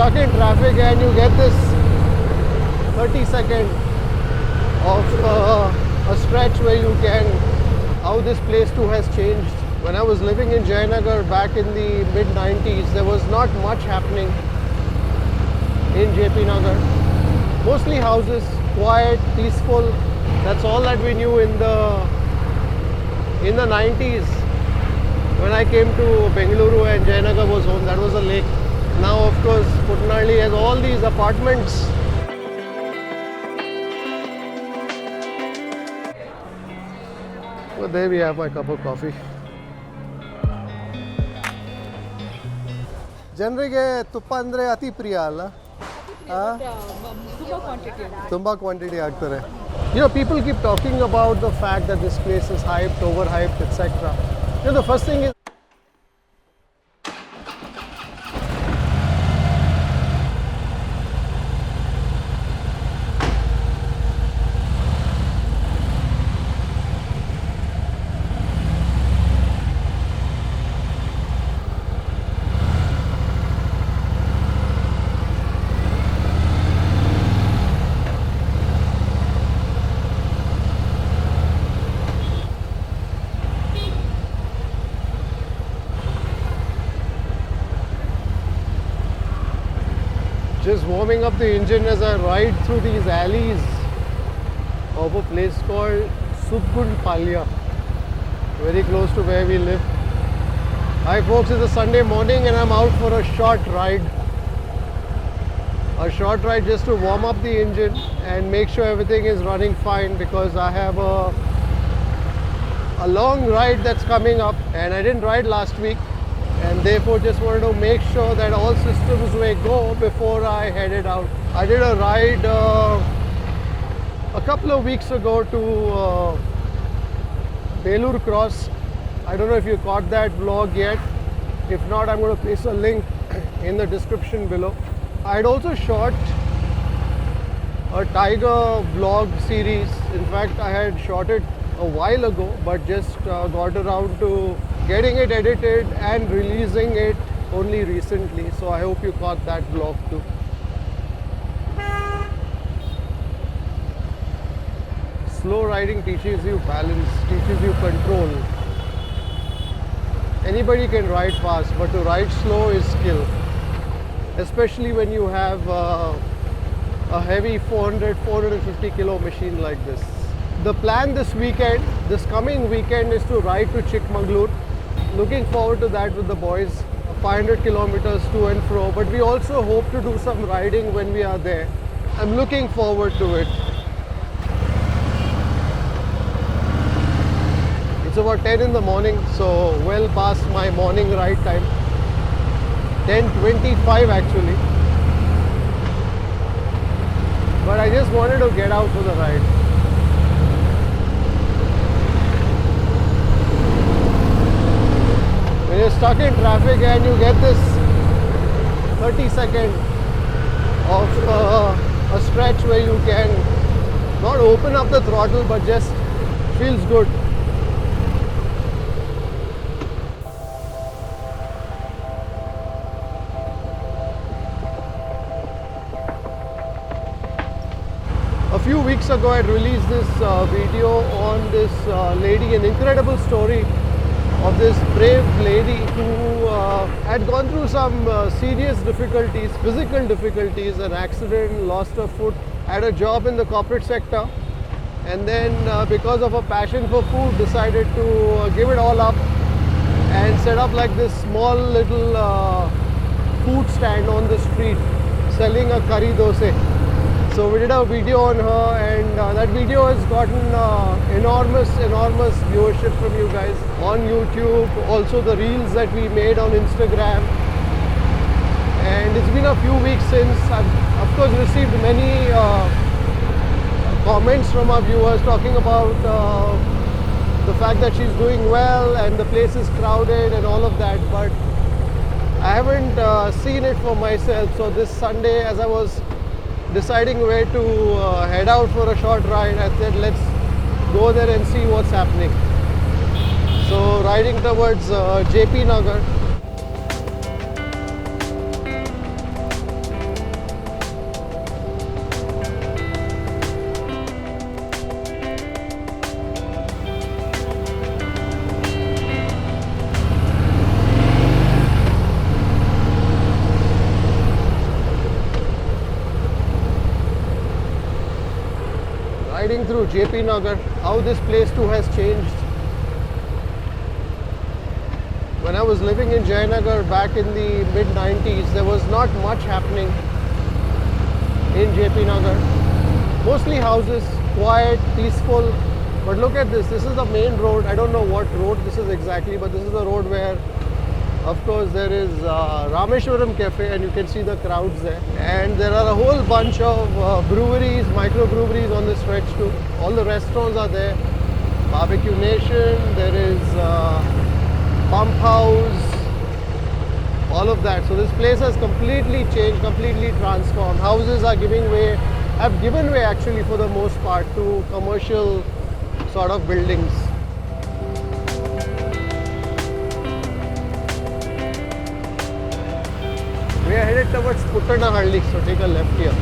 stuck in traffic and you get this 30-second of a stretch where you can, how this place too has changed. When I was living in JP Nagar back in the mid-90s, there was not much happening in JP Nagar. Mostly houses, quiet, peaceful. That's all that we knew in the 90s. When I came to Bengaluru and JP Nagar was home, that was a lake. Now, of course, Putnalli has all these apartments. Well, there we have my cup of coffee. ಜನರಿಗೆ ತುಪ್ಪ ಅಂದರೆ ಅತಿ ಪ್ರಿಯ ಅಲ್ಲ? ತುಂಬಾ quantity ಆಗ್ತಾರೆ. You know, people keep talking about the fact that this place is hyped, overhyped, etc. You know, the first thing is just warming up the engine as I ride through these alleys of a place called Subgunpalya, very close to where we live. Hi folks, it's a Sunday morning and I'm out for a short ride. A short ride just to warm up the engine and make sure everything is running fine, because I have a long ride that's coming up and I didn't ride last week. And therefore just wanted to make sure that all systems may go before I headed out. I did a ride a couple of weeks ago to Bengaluru Cross. I don't know if you caught that vlog yet. If not, I'm going to place a link in the description below. I'd also shot a tiger vlog series. In fact, I had shot it a while ago, but just got around to getting it edited and releasing it only recently. So I hope you caught that vlog too. Slow riding teaches you balance, teaches you control. Anybody can ride fast, but to ride slow is skill. Especially when you have a heavy 450 kilo machine like this. The plan this weekend, this coming weekend, is to ride to Chikmagalur. Looking forward to that with the boys. 500 kilometers to and fro, but we also hope to do some riding when we are there. I'm looking forward to it. It's about 10 in the morning, so well past my morning ride time. 10:25 actually. But I just wanted to get out for the ride. When you're stuck in traffic and you get this 30-second of a stretch where you can not open up the throttle, but just feels good. A few weeks ago I released this video on this lady, an incredible story of this brave lady who had gone through some serious difficulties, physical difficulties, an accident, lost her foot, had a job in the corporate sector, and then because of a passion for food decided to give it all up and set up like this small little food stand on the street selling a curry dosae. So we did a video on her, and that video has gotten enormous viewership from you guys on YouTube, also the reels that we made on Instagram. And it's been a few weeks since I've of course received many comments from our viewers talking about the fact that she's doing well and the place is crowded and all of that, but I haven't seen it for myself. So this Sunday, as I was deciding where to head out for a short ride, I said let's go there and see what's happening. So riding towards JP Nagar. through JP Nagar, how this place too has changed. When I was living in Jayanagar back in the mid-90s, there was not much happening in JP Nagar. Mostly houses, quiet, peaceful. But look at this, this is the main road. I don't know what road this is exactly, but this is the road where, of course, there is Rameshwaram Café, and you can see the crowds there. And there are a whole bunch of breweries, microbreweries on this stretch too. All the restaurants are there. Barbecue Nation, there is Pump House, all of that. So this place has completely changed, completely transformed. Houses are giving way, have given way actually for the most part to commercial sort of buildings. We are headed towards harley, so take a left here.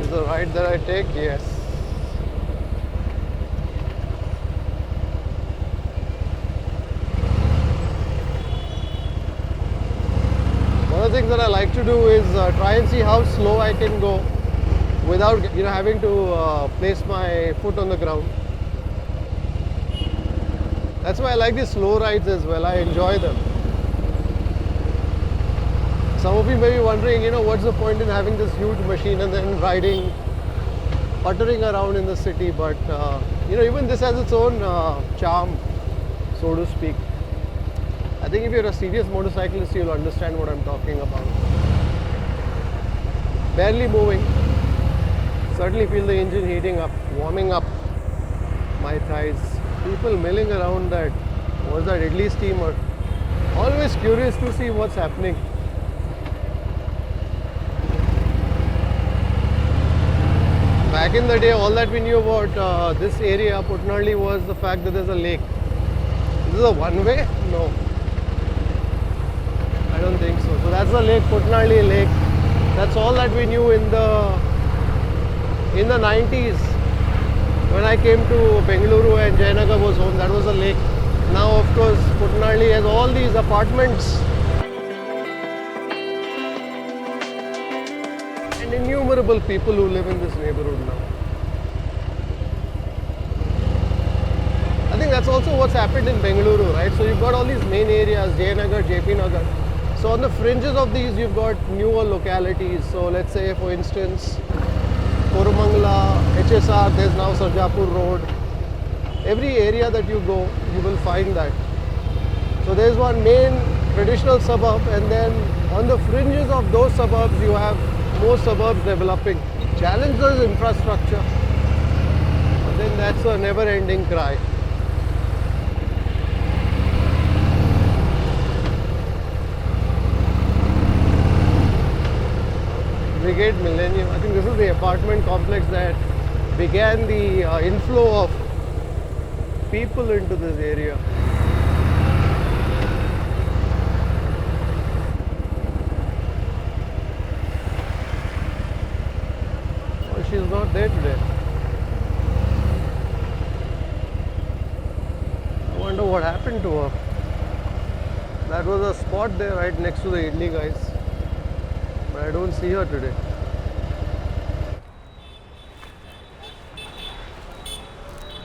Is the right that I take? Yes. One of the things that I like to do is try and see how slow I can go without having to place my foot on the ground. That's why I like these slow rides as well. I enjoy them. Some of you may be wondering, what's the point in having this huge machine and then riding, puttering around in the city? But even this has its own charm, so to speak. I think if you're a serious motorcyclist, you'll understand what I'm talking about. Barely moving. Certainly feel the engine heating up, warming up my thighs. People milling around that, what's that, idli steamer. Always curious to see what's happening. Back in the day, all that we knew about this area, Putnarli, was the fact that there's a lake. Is this a one-way? No. I don't think so. So that's the lake, Putnarli Lake. That's all that we knew in the 90s. When I came to Bengaluru and Jayanagar was home, that was a lake. Now, of course, Putnarli has all these apartments and innumerable people who live in this neighborhood now. I think that's also what's happened in Bengaluru, right? So you've got all these main areas, Jayanagar, JP Nagar. So on the fringes of these, you've got newer localities. So let's say, for instance, Koromangala, HSR, there's now Sarjapur Road. Every area that you go, you will find that. So there's one main traditional suburb, and then on the fringes of those suburbs, you have more suburbs developing. Challenge is infrastructure, but then that's a never-ending cry. Brigade Millennium. I think this is the apartment complex that began the inflow of people into this area. Oh, she's not there today. I wonder what happened to her. That was a spot there right next to the idli guys. But I don't see her today.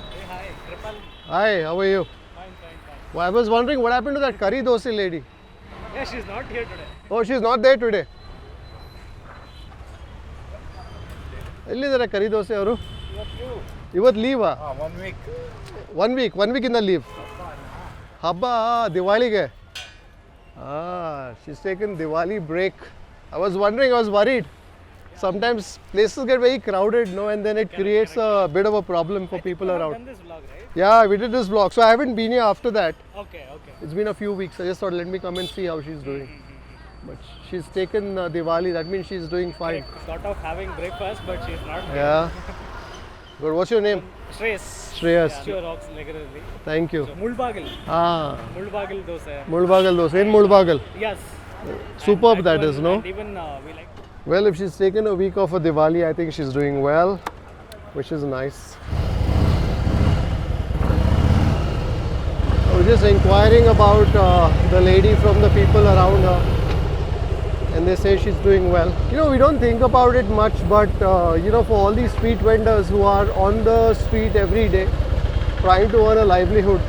Hey, hi, Kripal. Hi, how are you? Fine. Well, I was wondering what happened to that curry dosae lady. Yeah, she's not here today. Oh, she's not there today. ಎಲ್ಲಿದ್ದಾರೆ ಕರಿ ದೋಸೆ ಅವರು ಇವತ್ತು Liva One week. One week ಇಂದ leave ಹಬ್ಬ ದಿವಾಳಿಗೆ she's taken Diwali break. I was worried. Sometimes places get very crowded, and then it creates a bit of a problem for people around. Done this vlog, right? Yeah, we did this vlog. So I haven't been here after that. Okay. It's been a few weeks. I just thought, let me come and see how she's doing. But she's taken Diwali. That means she's doing fine. Sort of having breakfast, but she's not here. Yeah. Good. What's your name? Shreyas. Shreyas. She rocks regularly. Thank you. So, Mulbagil. Mulbagil dosa. Mulbagil dosa. In Mulbagil. Yes. Superb and that is, no? And even we like. Well, if she's taken a week off for Diwali, I think she's doing well, which is nice. just inquiring about the lady from the people around her, and they say she's doing well. You know, we don't think about it much, but you know, for all these street vendors who are on the street every day trying to earn a livelihood,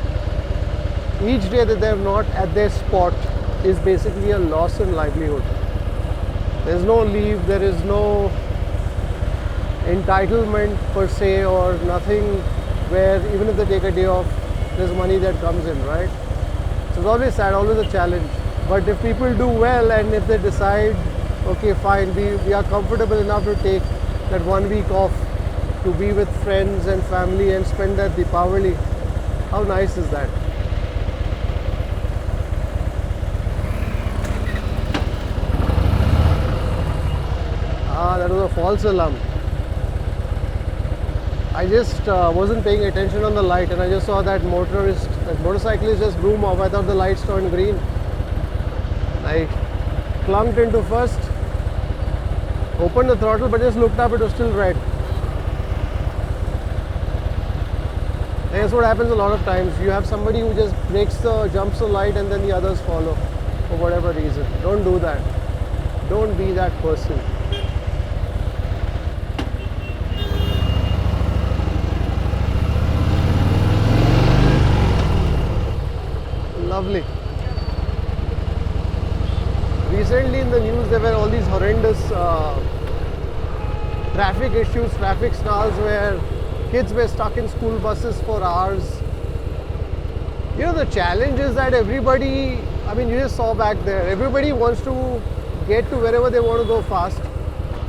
each day that they're not at their spot is basically a loss in livelihood. There's no leave, there is no entitlement per se, or nothing where even if they take a day off, there's money that comes in, right? So it's always sad, always a challenge. But if people do well, and if they decide, okay, fine, we are comfortable enough to take that 1 week off to be with friends and family and spend that Deepavali, how nice is that? Ah, that was a false alarm. I just wasn't paying attention on the light, and I just saw that motorcyclist just broom off. I thought the lights turned green. I clunked into first, opened the throttle, but just looked up, it was still red. And that's what happens a lot of times. You have somebody who just jumps the light, and then the others follow for whatever reason. Don't do that. Don't be that person. Lovely. Recently in the news there were all these horrendous traffic issues, traffic snarls where kids were stuck in school buses for hours. You know, the challenge is that everybody, I mean, you just saw back there, everybody wants to get to wherever they want to go fast.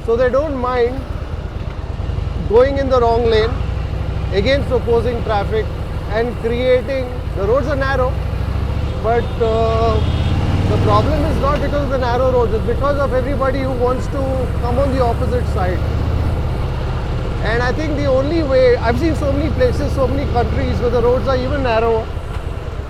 So they don't mind going in the wrong lane against opposing traffic and creating, the roads are narrow, but the problem is not because of the narrow roads, it's because of everybody who wants to come on the opposite side. And I think the only way, I've seen so many places, so many countries where the roads are even narrower,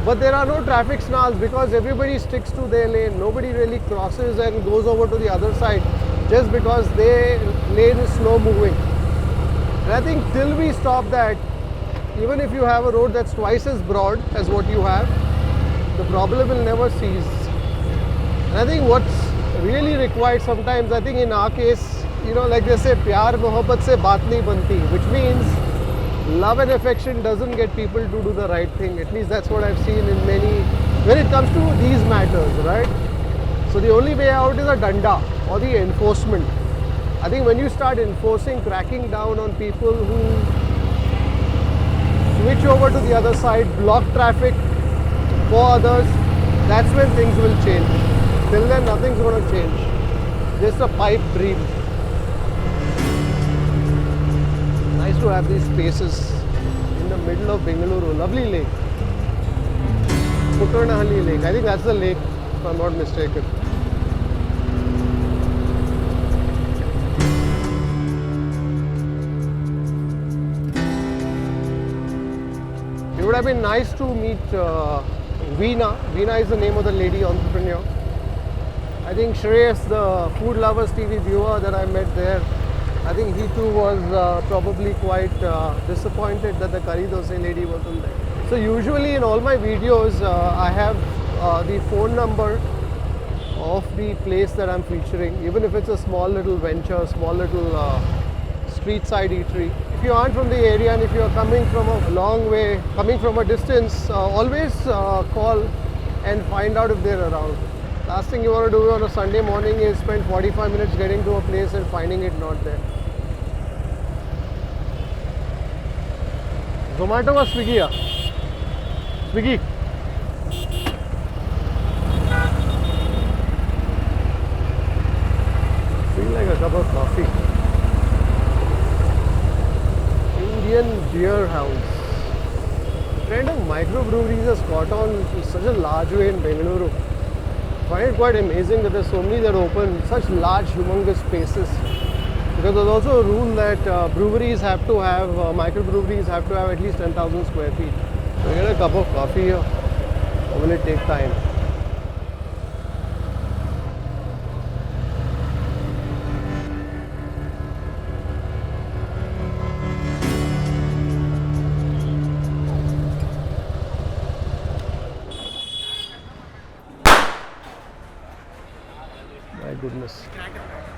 but there are no traffic snarls because everybody sticks to their lane. Nobody really crosses and goes over to the other side just because their lane is slow moving. And I think till we stop that, even if you have a road that's twice as broad as what you have, the problem will never cease. And I think what's really required sometimes, I think in our case, you know, like they say, pyar mohabbat se baat nahi banti, which means love and affection doesn't get people to do the right thing. At least that's what I've seen in many, when it comes to these matters, right? So the only way out is a danda or the enforcement. I think when you start enforcing, cracking down on people who switch over to the other side, block traffic for others, that's when things will change. Till then, nothing's going to change. Just a pipe dream. Nice to have these spaces in the middle of Bengaluru. Lovely lake. Puttarnahalli Lake. I think that's the lake, if I'm not mistaken. It would have been nice to meet Veena. Veena is the name of the lady entrepreneur. I think Shreyas, the Food Lovers TV viewer that I met there, I think he too was probably quite disappointed that the curry dosae lady wasn't there. So usually in all my videos, I have the phone number of the place that I'm featuring, even if it's a small little venture, small little street side eatery. If you aren't from the area and if you're coming from a long way, coming from a distance, always call and find out if they're around. Last thing you want to do on a Sunday morning is spend 45 minutes getting to a place and finding it not there. Zomato or Swiggy? Swiggy. Feel like a cup of coffee. Indian Beer House. Trend of microbreweries has caught on in such a large way in Bengaluru. I find it quite amazing that there's so many that open such large, humongous spaces. Because there's also a rule that breweries have to have, microbreweries have to have at least 10,000 square feet. So we get a cup of coffee here, or will it take time?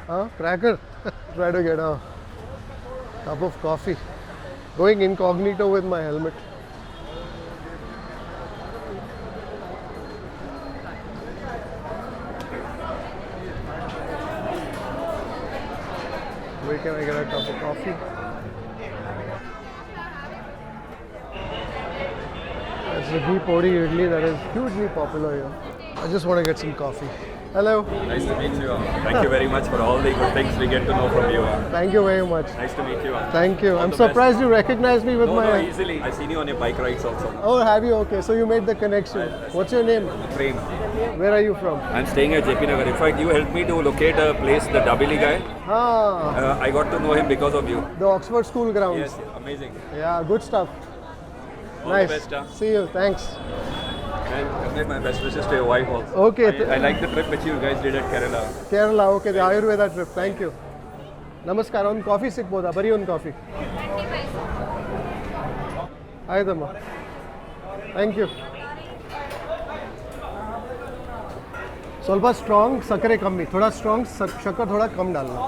Cracker. Try to get a cup of coffee. Going incognito with my helmet. Where can I get a cup of coffee? That's the ghee podi idli that is hugely popular here. I just want to get some coffee. Hello. Nice to meet you. Thank you very much for all the good things we get to know from you. Thank you very much. Nice to meet you. Thank you. All I'm the surprised you recognized me with best. my... No, easily. I've seen you on your bike rides also. Oh, have you? Okay, so you made the connection. What's your name? Train. Where are you from? I'm staying at JP Nagar. In fact, you helped me to locate a place, the Dabili guy. I got to know him because of you. The Oxford School grounds. Yes, amazing. Yeah, good stuff. All Nice. the best. See you. Thanks. And convey my best wishes to your wife also. Okay. I like the trip which you guys did at Kerala. Kerala, okay, the Ayurveda trip. Thank you. Namaskar. On coffee ಸಿಗ್ಬೋದಾ? ಬರೀ ಒಂದು coffee. ಆಯ್ತಮ್ಮ. Thank you. ಸ್ವಲ್ಪ strong ಸಕ್ಕರೆ ಕಮ್ಮಿ. ಥೋड़ा strong शक्कर थोड़ा कम डालना.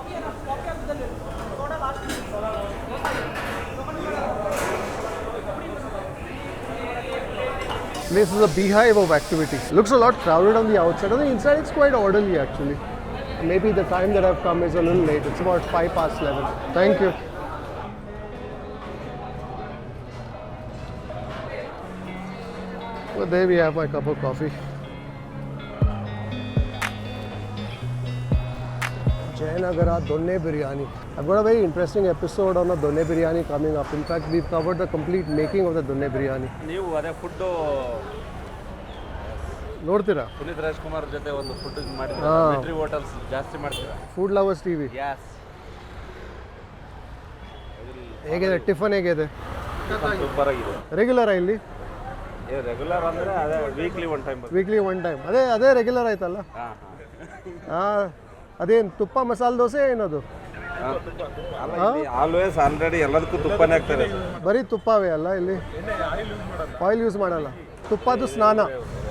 This is a beehive of activity. Looks a lot crowded on the outside. On the inside, it's quite orderly actually. Maybe the time that I've come is a little late. It's about 11:05. Thank you. Well, there we have my cup of coffee. Jayanagara Donne Biryani. I've got a very interesting episode on a Donne Biryani coming up. In fact, we've covered the complete making of the Donne Biryani. ನೀವು ಅದೇ food ನೋಡ್ತೀರಾ? ಪುನೀತ್ ರಾಜ್ಕುಮಾರ್ ಜೊತೆ ಒಂದು food ಮಾಡಿದ್ರೆ military hotels ಜಾಸ್ತಿ ಮಾಡ್ತೀರಾ? Food lovers TV. Yes. ಹೇಗಿದೆ tiffin ಹೇಗಿದೆ? ಸೂಪರ್ ಆಗಿದೆ. ರೆಗ್ಯುಲರ್ ಇಲ್ಲಿ? ರೆಗ್ಯುಲರ್ ಅಂದ್ರೆ ಅದೇ weekly one time. Weekly one time. ಅದೇ ರೆಗ್ಯುಲರ್ ಆಯ್ತಲ್ಲ? ಅದೇನು ತುಪ್ಪ ಮಸಾಲೆ ದೋಸೆ ಏನದು? ಆಲ್ವೇಸ್ ಆಲ್ರೆಡಿ ಎಲ್ಲದಕ್ಕೂ ತುಪ್ಪನೇ ಹಾಕ್ತಾರೆ. ಬರೀ ತುಪ್ಪವೇ ಅಲ್ಲ ಇಲ್ಲಿ? ಆಯಿಲ್ ಯೂಸ್ ಮಾಡಲ್ಲ. ತುಪ್ಪದ್ದು ಸ್ನಾನ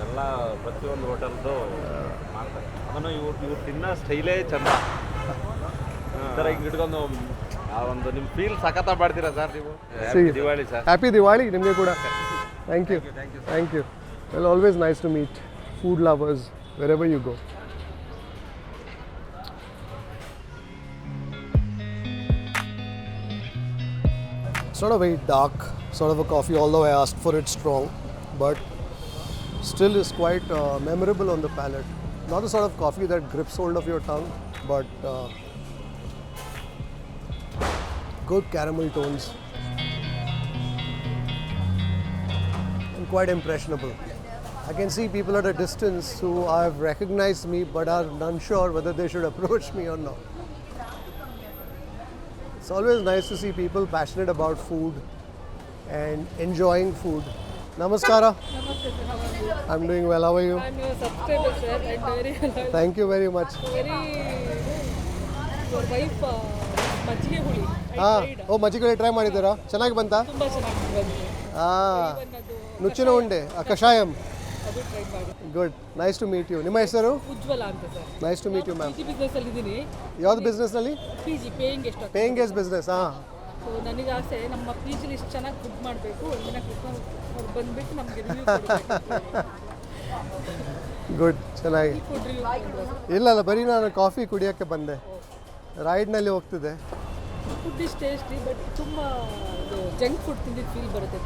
ಎಲ್ಲ ಪ್ರತಿಯೊಂದು ಹೋಟೆಲ್ದು ಮಾಡ್ತಾರೆ. ಅದನ್ನು ಇವ್ರು ತಿನ್ನೋ ಸ್ಟೈಲೇ ಚಂದ. ಸರ್ ಹಿಂಗೆ ಹಿಡ್ಕೊಂಡು ಆ ಒಂದು ನಿಮ್ಮ ಫೀಲ್ ಸಖತ್ತ ಮಾಡ್ತೀರಾ ಸರ್ ನೀವು. ದಿವಾಳಿ ಸರ್. ಹ್ಯಾಪಿ ದಿವಾಳಿ ನಿಮಗೆ ಕೂಡ. Thank you. Thank you. Well, always nice to meet food lovers wherever you go. It's not a very dark sort of a coffee, although I asked for it strong, but still is quite memorable on the palate. Not the sort of coffee that grips hold of your tongue, but good caramel tones and quite impressionable. I can see people at a distance who have recognized me but are unsure whether they should approach me or not. It's always nice to see people passionate about food and enjoying food. Namaskara. Namaste, sir. How are you? I'm doing well. How are you? I'm your subscriber, sir, and very Thank you very much. your wife ಮಜ್ಜಿಗೆ ಹುಳಿ. ಓ ಮಜ್ಜಿಗೆ try ಮಾಡಿದ್ದೀರಾ? ಚೆನ್ನಾಗಿ ಬಂತಾ? ತುಂಬಾ ಚೆನ್ನಾಗಿ ಬಂತು. ನುಚ್ಚಿನ ಉಂಡೆ ಕಷಾಯಂ. ಅದು ಟ್ರೈ ಮಾಡಿ. Good. Nice to meet you. ನಿಮ್ಮ ಹೆಸರು? ಉಜ್ವಲ ಅಂತ sir. Nice to meet you ma'am. PG business ಅಲ್ಲಿ ಇದ್ದೀನಿ. ಯಾವ್ದು ಬಿಸ್ನೆಸ್ನಲ್ಲಿ? PG paying guest. Paying guest business. So ನನಗೆ ಆಸೆ ನಮ್ಮ ಪಿಜಿಲಿ ಇಷ್ಟು ಚೆನ್ನಾಗಿ ಫುಡ್ ಮಾಡಬೇಕು. ಒಂದಿನ ಕೃಷ್ಣ ಬಂದ್ಬಿಟ್ಟು ನಮಗೆ ರಿವ್ಯೂ ಗುಡ್. ಚೆನ್ನಾಗಿ. ಫುಡ್ ರಿವ್ಯೂ ಇಲ್ಲ ಬರೀ ನಾನು ಕಾಫಿ ಕುಡಿಯೋಕ್ಕೆ ಬಂದೆ. ರೈಡ್ನಲ್ಲಿ ಹೋಗ್ತಿದ್ದೆ. ಫುಡ್ ಇಸ್ ಟೇಸ್ಟಿ, ಬಟ್ ತುಂಬ ಜಂಕ್ ಫುಡ್ ತಿಂದಿದ್ದು ಫೀಲ್ ಬರುತ್ತೆ.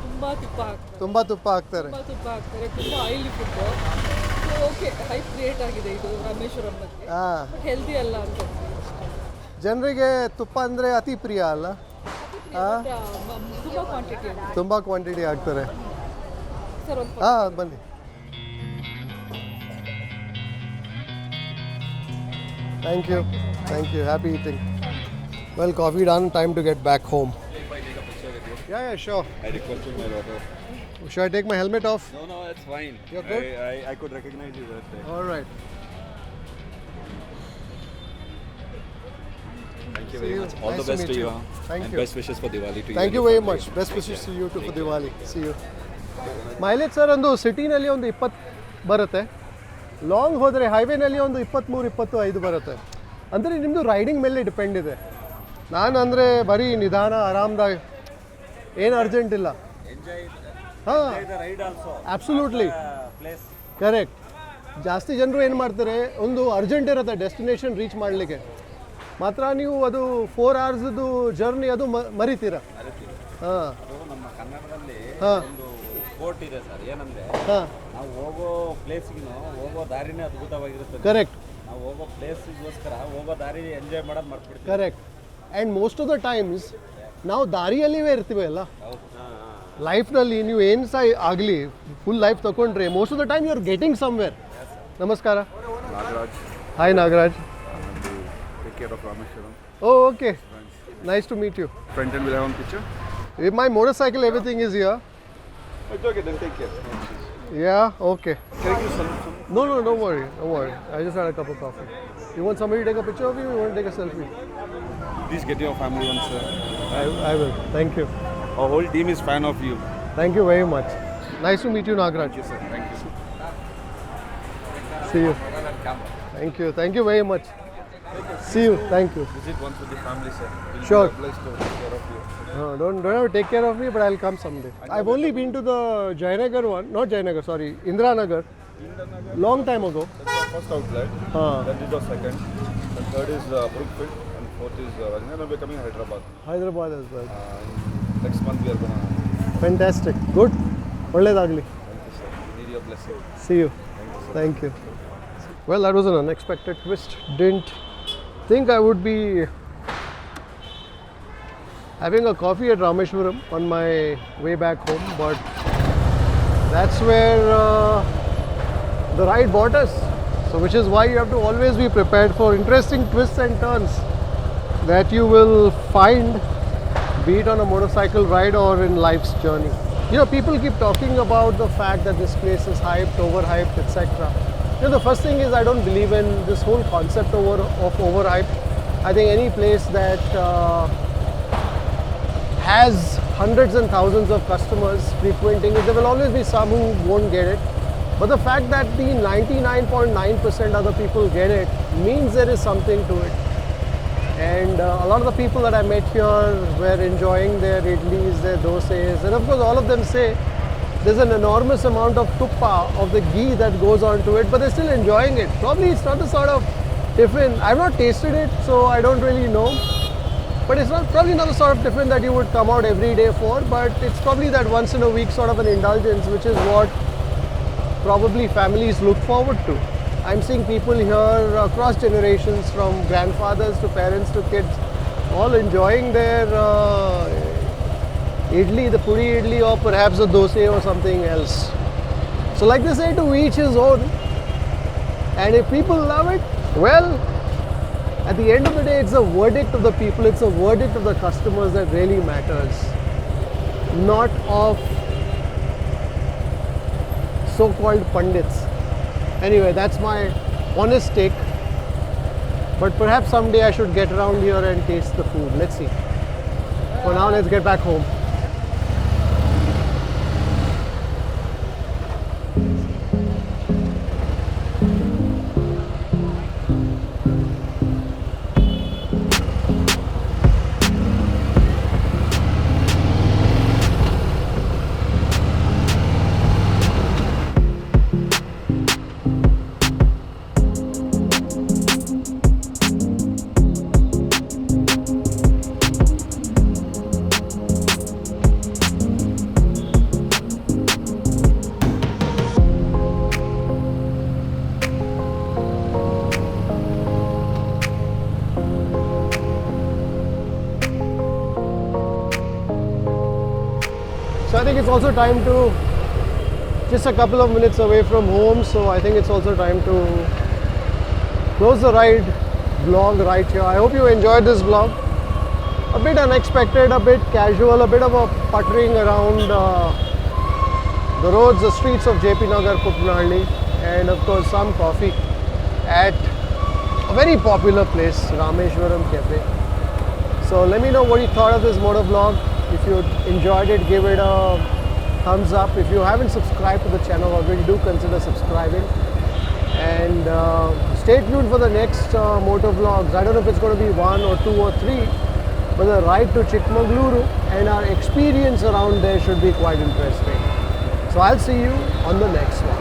ತುಂಬ ತುಪ್ಪ ಹಾಕ್ತಾರೆ. ತುಂಬ oily food. Okay, hype create ಆಗಿದೆ ಇದು ರಾಮೇಶ್ವರಂ ಬಗ್ಗೆ. ಹೆಲ್ದಿ ಅಲ್ಲ ಅಂತ. ಜನರಿಗೆ ತುಪ್ಪ ಅಂದರೆ ಅತಿ ಪ್ರಿಯ ಅಲ್ಲ? ತುಂಬ ಕ್ವಾಂಟಿಟಿ ಹಾಕ್ತಾರೆ. ಬನ್ನಿ. Thank you. Happy eating. Well, coffee done. Time to get back home. Yeah, sure. I requested my daughter. Should I take my helmet off? No, it's fine. You're good? I could recognize you that day. All right. Thank you very much. All the best to you. Thank and you. best wishes for Diwali to you. Thank you very much. Best wishes to you too for Diwali. See you. Mileage sir ಒಂದು ಸಿಟಿನಲ್ಲಿ ಒಂದು 20 ಬರುತ್ತೆ. Long ಹೋದರೆ ಹೈವೇನಲ್ಲಿ ಒಂದು 23-25 ಬರುತ್ತೆ. ಅಂದರೆ ನಿಮ್ಮದು riding ಮೇಲೆ depend ಇದೆ. ನಾನು ಅಂದರೆ ಬರೀ ನಿಧಾನ ಆರಾಮದಾಗಿ ಏನು ಅರ್ಜೆಂಟ್ ಇಲ್ಲ. ಹಾಂ, ಆಬ್ಸಲ್ಯೂಟ್ಲಿ ಕರೆಕ್ಟ್. ಜಾಸ್ತಿ ಜನರು ಏನು ಮಾಡ್ತಾರೆ, ಒಂದು ಅರ್ಜೆಂಟ್ ಇರುತ್ತೆ ಡೆಸ್ಟಿನೇಷನ್ ರೀಚ್ ಮಾಡಲಿಕ್ಕೆ, ಮಾತ್ರ ನೀವು ಅದು 4 hours ಜರ್ನಿ ಅದು ಮರಿತೀರ. ಹಾಂ, ನಮ್ಮ ಕನ್ನಡದಲ್ಲಿ ಹಾಂ, ಒಂದು ಕೋಟ್ ಇದೆ ಸರ್, ಏನಂದ್ರೆ ಹಾಂ, ನಾವು ಹೋಗೋ ಪ್ಲೇಸ್ಗಿನೂ ಹೋಗೋ ದಾರಿನೇ ಅದ್ಭುತವಾಗಿರುತ್ತೆ. ಕರೆಕ್ಟ್. ನಾವು ಹೋಗೋ ಪ್ಲೇಸಿಗೋಸ್ಕರ ಹೋಗೋ ದಾರಿ ಎಂಜಾಯ್ ಮಾಡೋದು ಮಾಡ್ಬಿಡ್ತೀವಿ. Correct. And most of the times ನಾವು ದಾರಿಯಲ್ಲಿವೇ ಇರ್ತೀವಿ ಅಲ್ಲ ಲೈಫ್ನಲ್ಲಿ. ನೀವು ಏನು ಸಹ ಆಗಲಿ ಫುಲ್ ಲೈಫ್ ತಗೊಂಡ್ರೆ most of the time you are getting somewhere. ನಮಸ್ಕಾರ. Nagaraj. Hi Nagaraj. Take care of Rameshwaram. Oh, okay. Nice to meet you. Front end will have one picture. With my motorcycle, everything is here. It's okay, then take care. Yeah, okay. Can I give some? No, don't worry, don't worry. I just had a cup of coffee. You want somebody to take a picture of you, or you want to take a selfie? Please get your family once. I will. Thank you. Our whole team is fan of you. Thank you very much. Nice to meet you, Nagaraj. Yes, sir. Thank you. See you. Thank you. Thank you very much. See you. Thank you. Visit once with the family, sir. We'll Sure. be obliged to take care of you. No, don't have to take care of me, but I'll come someday. I've only been to the Jayanagar one, not Jayanagar, sorry, Indranagar, long time ago. That's our first outlet. Then this was second. And third is Brookfield. And fourth is Rajna. And we're coming to Hyderabad. Hyderabad as well. Next month we are gonna. Fantastic. Good. Olledagli. Thank you, sir. We need your blessing. See you. Thank you, sir. Thank you. Well, that was an unexpected twist. Didn't think I would be having a coffee at Rameshwaram on my way back home, but that's where the ride brought us. So which is why you have to always be prepared for interesting twists and turns that you will find, be it on a motorcycle ride or in life's journey. You know, people keep talking about the fact that this place is hyped, overhyped, etc. You know, the first thing is I don't believe in this whole concept of overhyped. I think any place that has hundreds and thousands of customers frequenting it, there will always be some who won't get it. But the fact that the 99.9% other people get it means there is something to it. And a lot of the people that I met here were enjoying their idlis, their dosaes, and of course all of them say there's an enormous amount of tuppa, of the ghee that goes onto it, but they're still enjoying it. Probably it's not the sort of tiffin, I've not tasted it, so I don't really know. But it's probably not the sort of tiffin that you would come out every day for, but it's probably that once in a week sort of an indulgence, which is what probably families look forward to. I'm seeing people here across generations, from grandfathers to parents to kids, all enjoying their idli, the podi idli, or perhaps a dosae or something else. So like they say, to each his own. And if people love it, well, at the end of the day, it's the verdict of the people, it's the verdict of the customers that really matters, not of so-called pundits. Anyway, that's my honest take. But perhaps someday I should get around here and taste the food. Let's see. For now, let's get back home. So I think it's also time to, just a couple of minutes away from home, so I think it's also time to close the ride vlog right here. I hope you enjoyed this vlog. A bit unexpected, a bit casual, a bit of a puttering around the roads, the streets of JP Nagar, Kupnarli, and of course some coffee at a very popular place, Rameshwaram Café. So let me know what you thought of this motovlog. If you enjoyed it, give it a thumbs up. If you haven't subscribed to the channel already, do consider subscribing. And stay tuned for the next motor vlogs. I don't know if it's going to be 1 or 2 or 3, but the ride to Chikmagaluru and our experience around there should be quite interesting. So I'll see you on the next one.